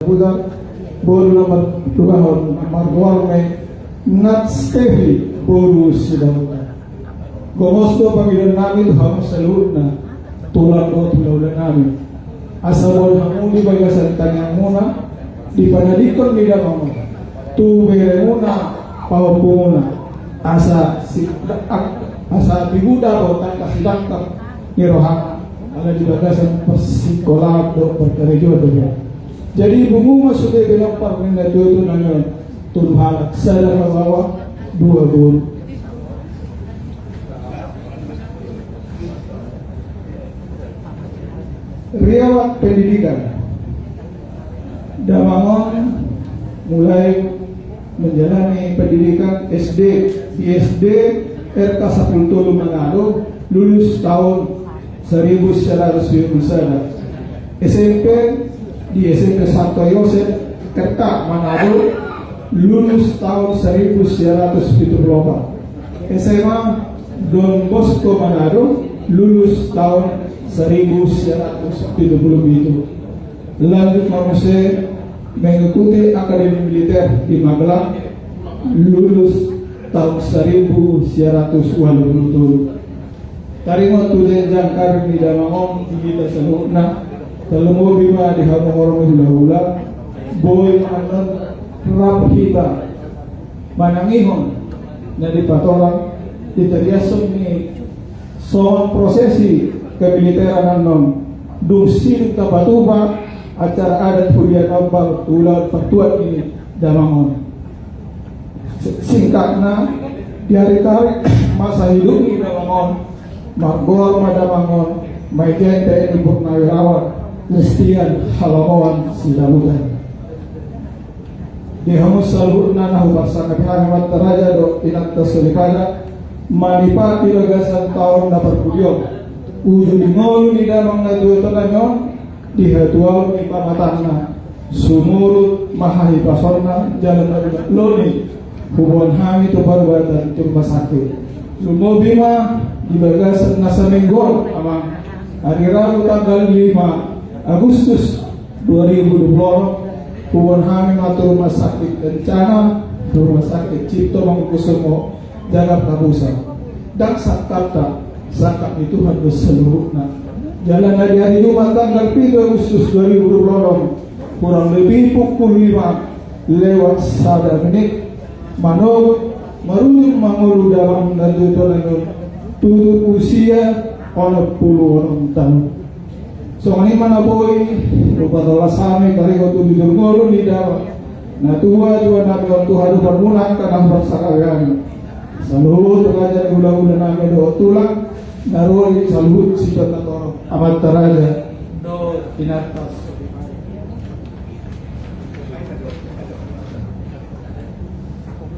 Budak boru nomor 2 Margwal may Nat Steffi boru sila. Gomosto Panginoon namin hanggang sa luod na tulad ko tulaulan namin. Asawal hamuli bagasan tanyang muna, di panalikon nila mo. Tubere muna, pawapo muna. Asa biguda ko takasilantak ni Rohana. Ala di bagasan persikolado perkarejo doon. Jadi bunga sudah bilang parminda itu nanya turhalak sadar bawa 2 guru. Riawat pendidikan. Damangon mulai menjalani pendidikan SD di SD RK Sapultulu Manado, lulus tahun 1991. SMP di SMP Santo Yosef RK Manado, lulus tahun 1978. SMA Don Bosco Manado, lulus tahun 1977. Lanjut Marose mengikuti Akademi Militer di Magelang, lulus tahun 1987. Tarimo tulen jangkar di Damangong kita selukna, telemu bima di hamorong hula-hula, boy anon rap hiba, manangihon na di patolang diteriasong ni soal prosesi kemiliteran non dusin Tabatuba acara adat Hulian Ambal tulang pertuan ini Damangon. Singkatnya diari-tarik masa hidup di Damangon, Margor Madamangon, Maijen TNI Purnawirawan, Lestian Halawan Silabutan. Di hamus salurna nahu parsana pihak Teraja do tinang terselikada manipati lagasan tahun na perkudion. Uju di ngolu di damang na duwito na nyon, di hatual ni pamatana, sumurut mahahipasona, jalan na loni, hubungan hami to barwatan to rumah sakit. Lumobima di bagasan nasa Menggol, amang hari Rabu tanggal 5 Agustus 2020, hubungan hami mato rumah sakit Kencana, rumah sakit Cipto Mangkusumo, Jakarta Pusat. Dan sakata zakat itu harus seluruhnya. Jalan hari Jumat tanggal 3 Agustus 2020 kurang lebih pukul 5 lewat 1 menit manut meruyung mangulu dalam najutonan tutup usia 40 tahun. So ini mana boy lupa tola sami karigo tujuh guru di dalam. Nah tua nabi waktu haru bermulang karena bersakagan. Saluhut pengajar gula-gula nami do tulang. Naroi saluhut sipat atau amat teraja do inatas.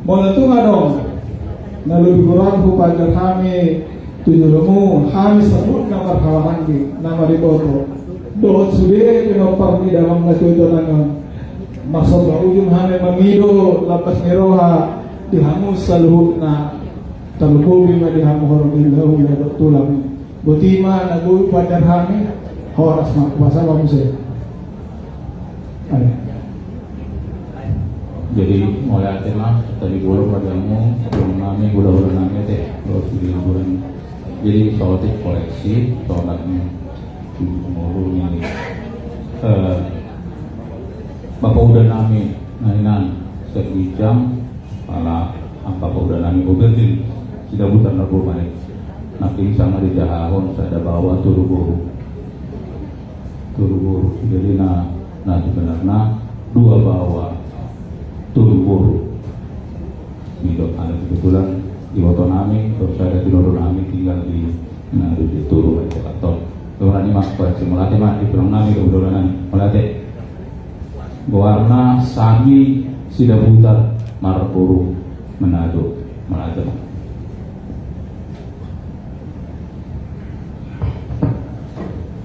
Bola tu ngadong nalui kurang hupajar kami tujuh lemu kami sebut nama kawahan di nama di foto do sudah kenopar di dalam najuto nangan maksud ujung kami memido lapas meroha dihangus saluhut na terlebih di hamuhor ilmu ya tulang butima nagu pada kami horas mak bahasa kamu sih. Jadi mulai tema tadi guru padamu belum nami gula-gula nami teh terus liburan. Jadi soal koleksi soalnya guru ini bapak udah nami nainan sebijam malah apa udah nami gobelin tidak bukan lagu baik. Nanti sama di jahahon saya ada bawa turu guru. Jadi nah sebenarnya dua bawa turu guru. Hidup ada kebetulan di Wotonami, terus saya di Nami tinggal di turu di Jakarta. Kemudian ini mas koleksi melatih mas di Pulau Nami kebetulan melatih warna sami sida butar Maraburu Manado melatih.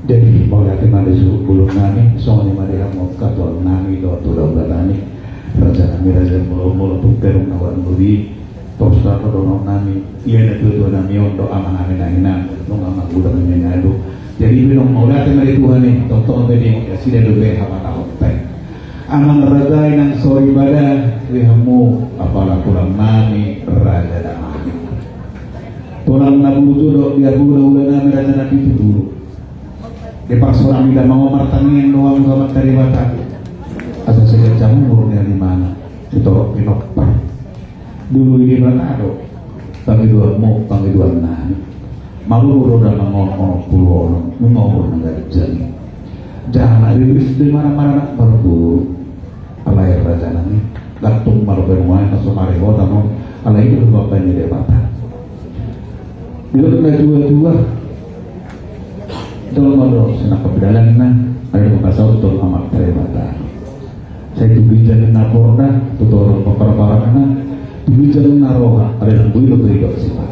Jadi mulai kemarin suku Pulau Nami, soalnya mereka mau katul Nami do Pulau Nami, raja Nami raja mulu perung awan budi, tosa kedonong Nami, iya itu Nami untuk aman aman nong aman udah menyadu. Jadi bilang mulai kemarin Tuhan nih, tonton tadi ya sih dari lebih apa tahu teh. Amang ragay ng sorry bada, lihamu apalah kurang nami raja damani. Tulang nabuto do biar ulah nami raja nabi itu dulu. Depak seorang tidak mau martangin doang gamat dari mata. Asal saya jamu murungnya di mana? Ditorok pinokpa. Dulu ini Manado, panggiduan mo, panggiduan nani. Malu roda mangon pulau, mengawur negara jani. Jangan rilis di mana-mana berburu. Alai raja nani, gantung malu bermuai nasumari kota mo. Alai itu bapaknya dia patah. Bila kena dua-dua, dalam malu senak kebedalan na, ada kekasau tol amat terima. Saya tubi jalan naporda, tutorong paparana, tubi jalan naroha, ada yang builo berido sifat.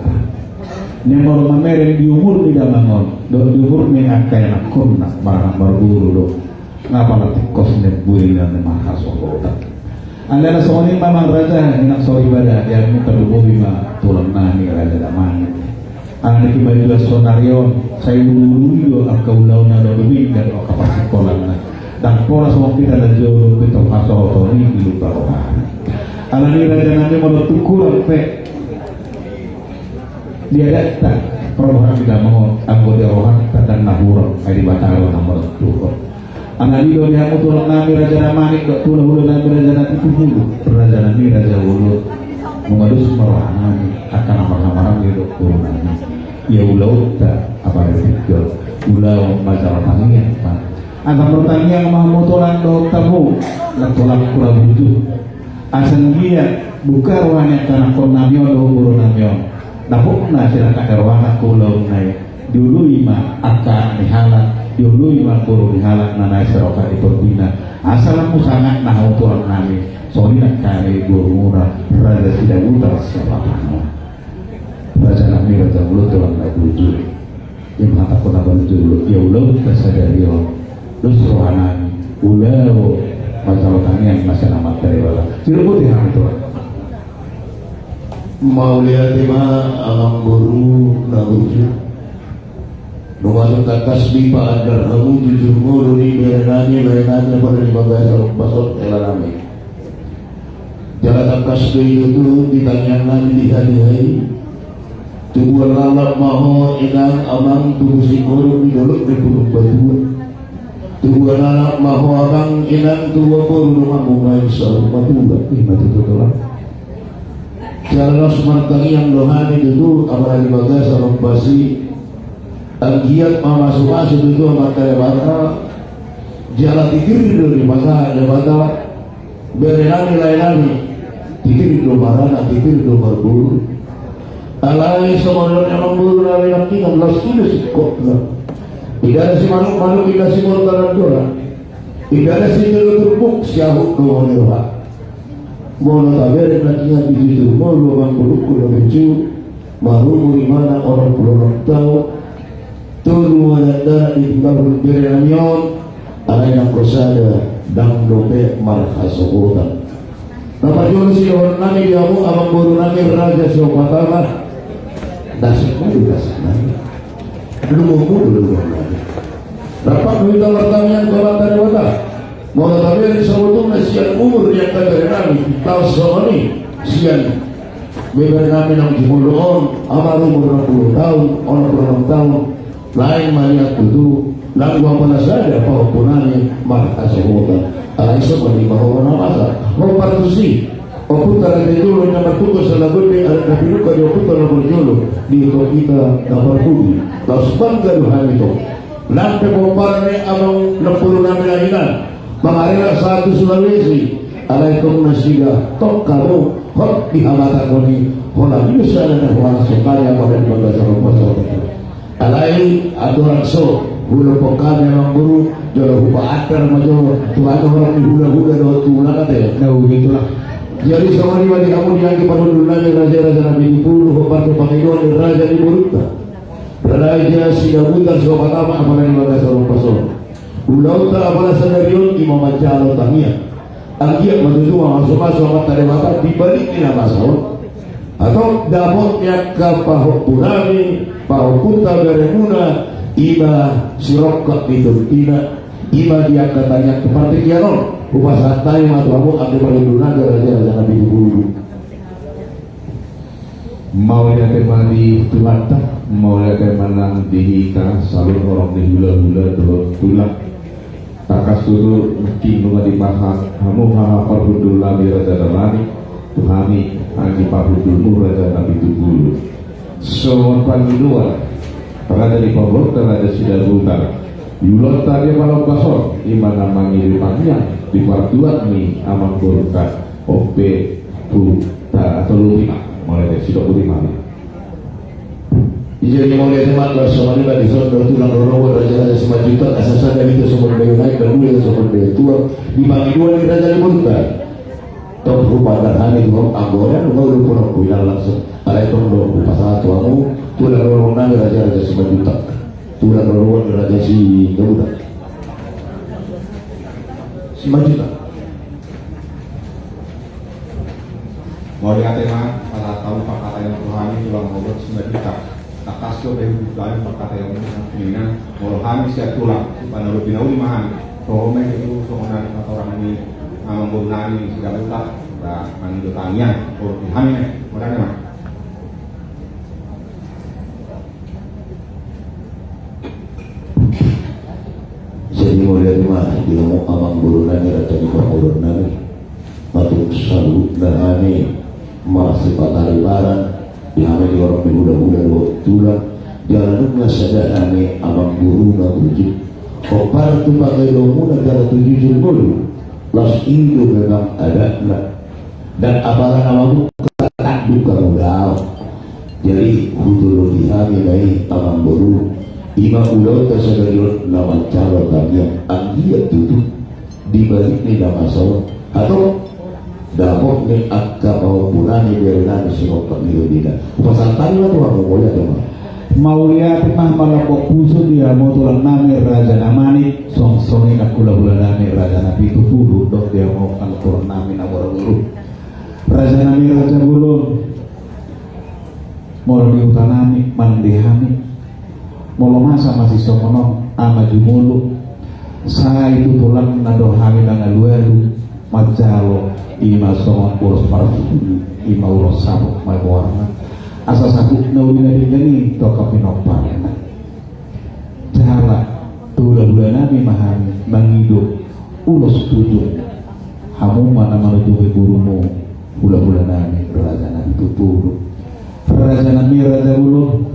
Nemor mamere di umur di damangon, do di umur ni akai nakon nak barang berburu do, ngapa latih kos ne builo ne mahas okota. Anda na soalnya mamang raja nak sorry bada, yang muka dubo bima tulang nani raja damani. Anda kembali ke sonario, saya dulu akau lau na do dumi dan okapasi kolam na. Dan pola semua kita dan jauh kita masuk ini di luar orang. Alani raja nanti mau tukuran pe dia datang perubahan tidak mau anggota orang dan nahurang di batalo nomor tuh. Alani do dia mau tulang nami raja namani do tulang ulu nami raja nanti tujuh raja nami raja ulu mengadus merohanani akan amar-amaran dia do turun nami. Ya ulau tak apa itu ulau masalah tangian pak. Anak pertanyaan mau tulang do tamu dan tulang kurang butuh. Asal dia buka ruangnya karena konamio do buru namio. Dapuk na sila kakarwanga kulau nai. Dulu ima aka nihalak, dulu ima buru nihalak na nai seroka iporbina. Asal aku sangat nah tulang nami. Soalnya kali buru murah raja tidak utar siapa kamu. Raja nami raja mulut tulang nai butuh. Yang mata kona bantu ya ulau kesadari terus rohanan ulau masalah yang masih amat dari bawah ciluput yang itu mau lihat lima alam buru nabuju nungasun kakas bipa agar kamu jujur mulu di berenani pada di bagai saluk basot elalami jalan kakas itu ditanya nanti dihadiahi tubuh lalap maho inang amang tubuh si guru di dolok di burung batu tubuh anak mahu orang inang tubuh pun rumah mungai seorang matulah matulah jalan semartangi yang lohani itu apalagi bagai seorang basi agiat masuk itu amat kaya bata jalan tikir itu di mata ada bata berenani lainani tikir itu marana tikir itu berburu alai semuanya yang berburu alai yang tinggal las kilo sikot lah. Tidak ada si manuk-manuk tidak si mortalan doa. Tidak ada si terupuk siahuk doa doa. Mono tabere nakinya di situ mulu bang puluku lebecu maru murimana orang pulang tahu tulu ada di tinggal berenanion ada yang prosada dan dope marhasohotan. Nama jual si orang nami diamu abang boru nami raja sopatama dasar juga sana. Dulu dapat minta pertanyaan kepada Dewata mau tapi sebetulnya sian umur yang dari kami tahu soal ini sian beber kami yang dimulon amar umur 60 tahun orang 6 tahun lain melihat itu lalu apa saja paupunani maka sebutan alaiso bagi bahwa masa mau partusi Okuta dulu yang bertugas adalah gede ada piluka di okuta nomor jolo di kita dapat budi terus bangga Tuhan itu lampe komparne abang 60 lahiran mengarira satu Sulawesi alaikum nasiga tok kamu hot di hamata koni hola bisa dan hola sekali apa dan bangga sama pasal itu alai adoran so hula pokane yang guru jolo hupa atar majo tuhan orang di hula-hula do tulang kate nah begitulah. Jadi sama di kamu diangkat pada dulunya raja-raja Nabi di puluh obat panggilan raja di Burukta. Raja sudah bukan sobat apa yang ada seorang pasal. Ulau tak apa sadarion imam jalo tangnya. Angkiat maju masuk amat tadi mata dibalik di nama sahur. Atau dapat yang kapah punami, pau kuta beremuna, iba sirokak itu tidak, iba dia katanya seperti kianon. Upasatai matamu ake perlindungan raja Nabi Dulu. Mau lihat temani tulata, mau lihat temanang dihika, salur orang dihula-hula dulu tulak. Takas dulu mungkin nunga dimakan, kamu hafal budul lagi raja dalani, tuhami agi pabudulmu raja Nabi Dulu. Semua panggiluan, raja di pabot dan raja sidar butar. Yulot tadi malam basor, imana manggil panjang di partuan nih aman burka, ope, buta atau lima. Mulai dari situ putih mana? Ijazah mulai teman bersama dengan di zona tulang robo raja 5 juta asasan dari itu sumber daya naik dan mulai sumber daya tua dibagi dua di raja Limunta. Top rupa dan hari dua anggota dua lupa nak bilang langsung. Ada itu dua pasal tuamu tulang robo nang raja 5 juta tulang robo raja si Garuda 5 juta. Mau lihat tema pada tahu pakata yang rohani tulang mulut 9 juta. Takas ko dari bukan pakata yang ini rohani siap tulang. Pada lebih dahulu mahan. Rohani itu seorang orang ini menggunakan segala juta dan menjutannya. Rohani nih, modalnya mah. Jadi mulai rumah di ngomong amang burunani raja di pangurunani matuk salu dan ane masih patah lebaran dihamil di orang muda-muda tulang jalan nunggu sadar ane amang buruna wujud kopar tu pakai muda jalan 7 dulu las itu memang ada dan apakah namamu ketak duka muda jadi hudul dihamil dari amang buruna Ima ulau tersegar nama cara kami yang anggia tutup di balik ni nama sawah atau dapok ni akka mau punani berenani semua pemilu dina. Pasal tadi lah tuh aku boleh tuh. Mau lihat mah malapok puso dia mau tulang nami raja namani song-songi nak kula-kula nami raja nabi itu fudu dok dia mau kan tulang nami namor dulu. Raja nami raja bulun mau diutanami mandihami molo masa masih sokono ama jumulu saya itu tulang nado hami dengan luelu majalo ima somon boros parfu ima uros sabuk malwarna asa sabuk nawina digani toka pinopal cara tula-tula nabi mahami mangido ulos tujuh hamu mana menuju burumu hula-hula nabi raja nabi tuturu raja nabi raja ulun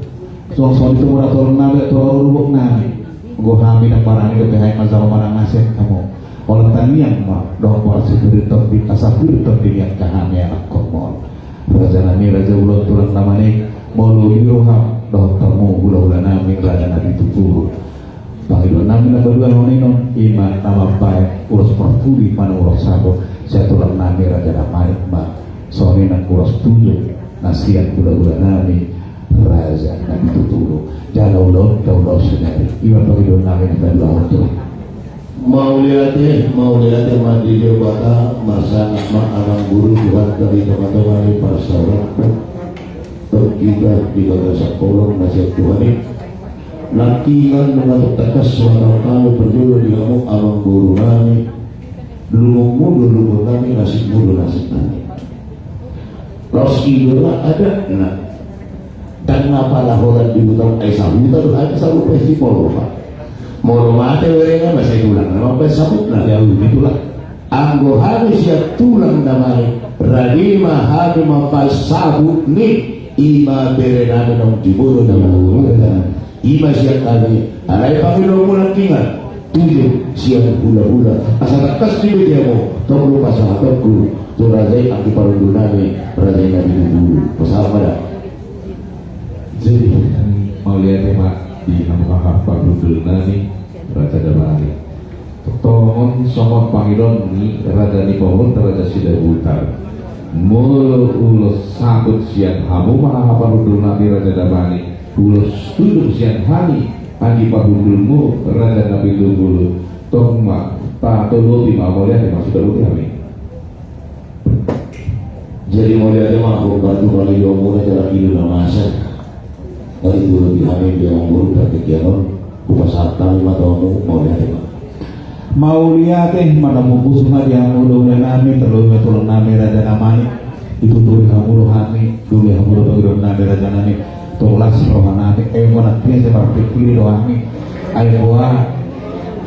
soal itu murah turun nabi turun rubuk nabi gue hamil dan barang itu behai mazal mana ngasih kamu oleh tanian mah doa buat sekuri topi asapir topi yang kahami anak komol raja nabi raja ulang turun namanya maulu iroham doa temu gula nabi raja nabi tutur panggil nabi nabi dua noninon iman nama baik urus pertuli mana urus sabuk saya turun nabi raja nabi mah soalnya nak urus tujuh nasihat gula nabi raja nabi tuturu jangan ulau sendiri iwan panggil nabi nabi dua itu mau lihat mandi di bata masa anak guru Tuhan dari teman-teman di pasaran kita di bagasan kolong nasihat Tuhan ini nanti kan mengatuk tekas suara kami berdua di kamu abang guru nami dulu nami nasib nami roski doa ada nah dan ngapa lahoran di hutan sabu itu ada sabu festival Pak mau mati werengan masih tulang nama sabuk nah jauh itulah anggo habis ya tulang namanya radima hadi mampai sabuk ni ima berenade nong diburu nama ima siap kali alai pangilo mulan tinggal tujuh siap hula asal tekas di mediamu tong lupa sahabatku tu rajai aki parundunami rajai nabi dulu pasal pada jadi mau lihat tema di nama hafal budul nani raja dabari tongon somot pangilon ni raja ni pohon raja sida butar mulu ulos sabut sian hamu mah hafal budul nani raja dabari ulos tujuh sian hani adi pabudulmu raja nabi dulu tong ma tak tolu di mau lihat tema sudah udah kami jadi mau lihat tema aku bantu kali yomu cara hidup masa dari dulu di hamil dia ngurus dari kianon kupas harta 5 tahun mau lihat mau lihat mana bungkus dia mudah nami terlalu tulang nami raja namani itu tuh hamulu hami dulu hamulu tuh nami raja nami tulas rohanami mana dia seperti kiri doami ayo buah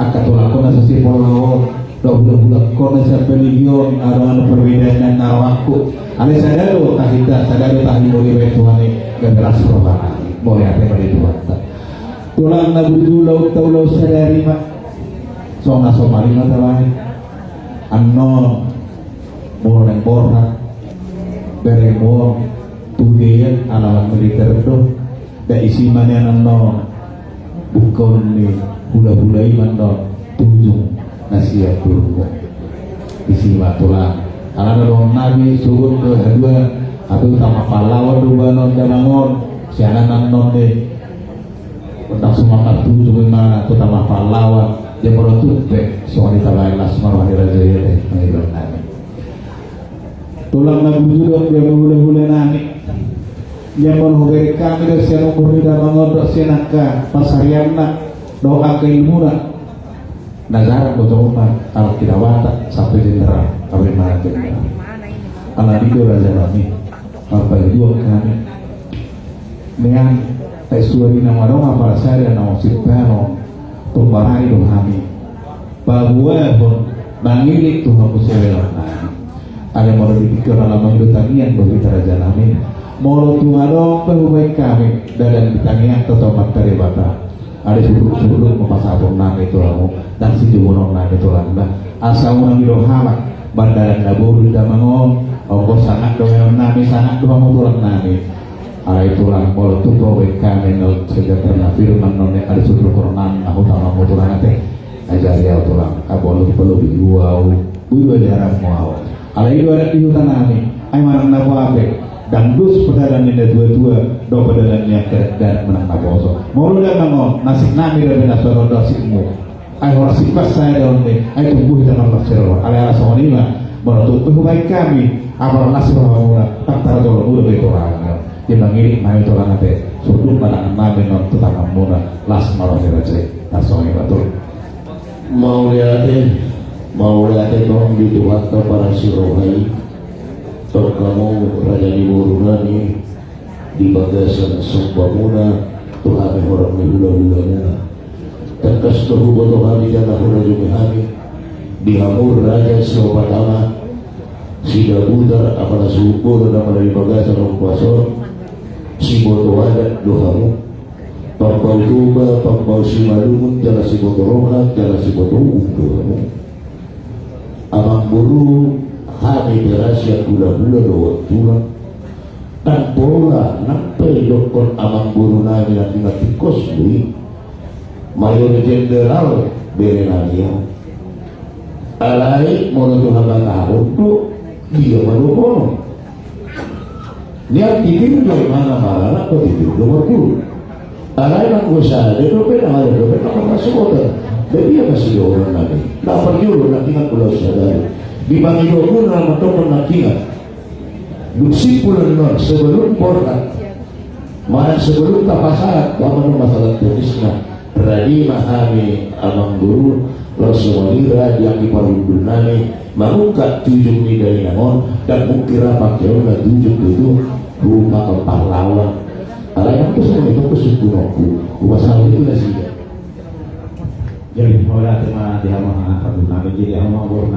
akan tulang kona sesi polo budak kona sepelion aroan perbedaan dan nawaku ale sadaro tahita sadaro tahimuri betuani geras rohanami boleh apa pada itu tulang nabudu laut taulau sadari mak sona somari mata lain anno mulu neng borna beremo tudian alamat militer itu da isi mana anno bukan ni hula-hula iman do tunjung nasihat turun isi matulah karena dong nabi surut ke kedua atau sama pahlawan dua non jalangon sianan non deh tentang semangat tunjung mana atau sama pahlawan yang menutup soal ditalain lasmar wahai raja ya tulang nabi juga dia menghula-hula nani yang menghubungi kami dan siapa berbeda mengodok senaka pasariana doa keilmuan nazar botol umat kalau tidak watak sampai jenderal kami mana jenderal anak itu raja kami apa itu kami dengan tesuari nama doa para saya nama sipano tumbarani doa kami bahwa pun bangilik Tuhan musyawarah ada mau dipikir dalam hidup tanian bagi raja kami mau Tuhan dong perbaik kami dan ditanian tetap materi bata ada suruh memasabong nami itu lamu dan si jumunong nami itu lamu asal unang hidup hamak bandaran nabur di damangong ongkos sangat doang nami sangat doang mutulang nami ada itu lamu kalau tu perbaik kami nol sejahtera firman nolnya ada suruh koronan aku tahu mutulang nanti ajar ya tulang abolu perlu dijual dua jarang mau ada itu ada di hutan nami ay marang nabu ape dan dus pedagang ini dua-dua do pedagangnya dan menang naboso mau lu dan mau nasib nami dari nasional nasibmu ay orang sifat saya dalam ini ay tunggu kita nolak seror ala sonila menutup baik kami apa nasib orang tak taruh dulu udah begitu orang dia mengirim naik itu orang nanti suruh pandangan nami non tetangga muna las malah diraja nasional betul mau lihat dong di waktu para sirohai terkamu raja di Borunani di bagasan Sumpamuna Tuhan orang mihula-hulanya terkas terhubung Tuhan di jana hura jumihani di hamur raja Silopatama si Dabutar apalah suhubur nama dari bagasan Rongkuasor si boto adat dohamu pambau tuba pambau si malumun jala si boto rohnak jala si boto dohamu amang buru hari berasya gula-gula doa tulang dan bola nampai dokon amang buru nami nanti ngati kosbui mayor jenderal berenania alai mono haba tahun tu dia malukono niat tidur dari mana kok tidur nomor 10 alai nang usaha dia dopen ada dopen apa masuk order dia masih orang nabi tak perlu nanti nak pulau sadari di bagi 20 dalam bentuk nakiat lusipulan sebelum porkat mana sebelum tapasarat waman masalah tulisnya radi mahami amang guru Rasulullah yang diparundun nami mengungkap tujuh ni dari namon dan mukira pakaian tujuh itu rumah pahlawan ala yang itu semua itu kesukunoku masalah itu dah sih jadi mulai tema dia mengangkat nabi jadi amang guru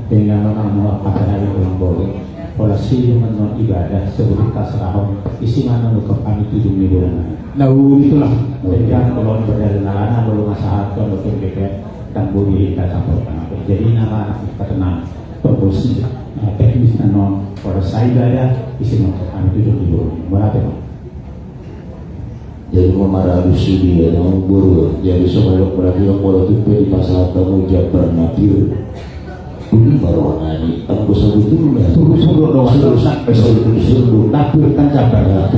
dengan mengenal apa hari ulang boleh pola silu menon ibadah sebelum kasrahon isi mana untuk kami 7 miliar nah itulah jadi kalau berdalana belum masalah kalau PPK dan budi kita sampaikan jadi nama anak kita tenang pembosi teknis non pola ibadah isi untuk kami 7 miliar berapa jadi memarah sudi ya dengan guru jadi semuanya berarti yang pola itu di pasal tamu jabar nadir ini baru nani aku sebetulnya suruh doa sampai suruh dapur kan cabar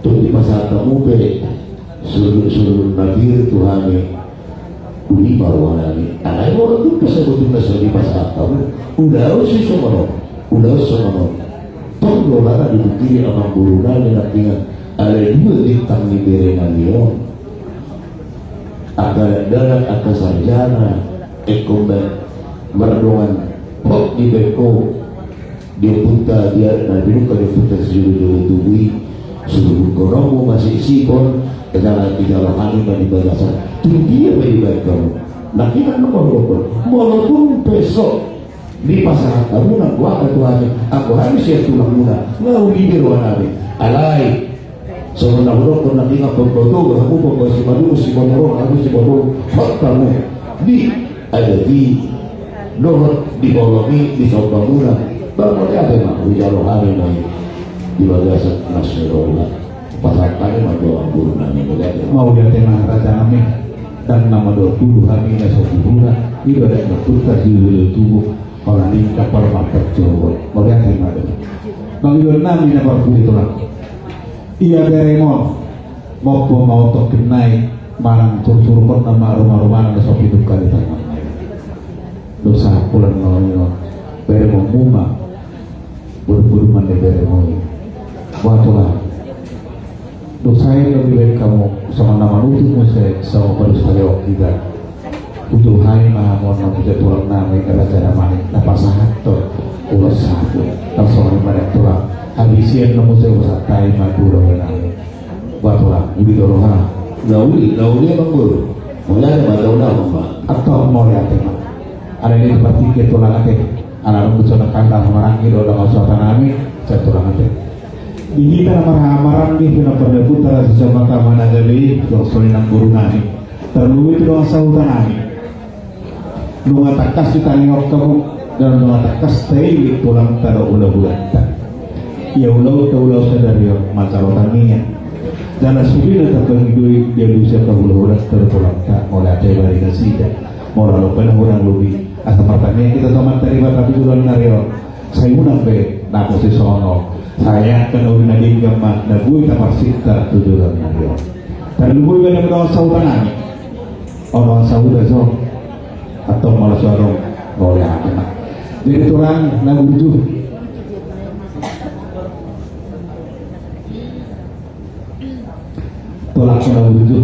tuh di masa kamu be suruh nabi Tuhan ini baru nani anak orang itu sebetulnya di masa kamu udah sih semua toh doa dibukti sama guru nani nantinya ada 2 bintang di berenang dalam akan sarjana ekonomi meradungan pok di beko dia punta dia na binuka dia punta sejuru-juru tubuhi seluruh konomu masih sipon dengan tiga kami dan ibadasan tinggi apa ibadah kamu nak kita walaupun besok di pasangan kamu nak buat Tuhan aku harus ya tulang muda nggak bibir warna alai seorang buruk pernah ingat pembodoh kamu pembodoh si bodoh si bodoh hak kamu di ada di dohor di bolomi di sobat murah baru ada mak bicara hari ini di bagasan nasional pasal kali mah doa guru nami mau dia tema raja kami dan nama 20 hari ini sobat ibadat bertukar di tubuh orang ini kapal market Jawa mau dia tema ada bang Iwan nami nak berpulih tulang iya beremon mau tokin naik marang suruh nama rumah-rumah ada sobat hidup kali tangan dosa pulang ngawin beremon muma buru-buru mandi beremon watulah dosa yang lebih baik kamu sama nama nutup musik sama perusahaan lewat kita ujung hari maha mohon bisa tulang nama yang raja namanya napa sahat tuh ulas satu langsung pada tulang habisian namun saya usatai madura wenang watulah uli doroha nauli emang guru mulai ada madura mbak atau mau lihat tema ada ini seperti kita tulang ate anak rambut sana kandang marangi doa ngasuh tanami saya tulang ate ini kan amaran di pina pada putra sesama kamana gali doa solinang guru nani terlalu itu doa sautan nani lunga takas di tanggung kamu dan lunga takas tei tulang tada ulah-ulah ya ulah sadari masalah taninya dan asubina takang hidui dia bisa kabulah-ulah tertulang tak oleh ate bari kasida mau lalu pernah orang lebih asal pertanyaan kita teman terima tapi duluan nario saya unang be naku si sono saya kan udah nadi gamma nabui tamar sita tujuan nario tapi lu gue ada sautan orang sauda so atau malah suarong boleh apa jadi orang nabuju tolak nabuju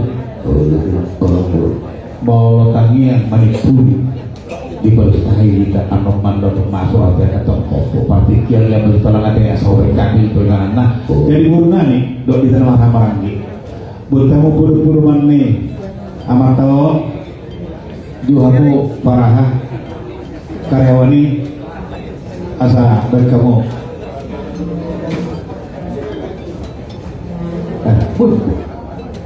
mau tangian manipuli di berstahi kita anom mandor masuk ada atau partikil yang bertolak ada yang sore kaki itu nah jadi guruna nih dok di tanah hamarangi bertemu buru-buru mane amat tahu juhamu paraha karyawani asa dari kamu pun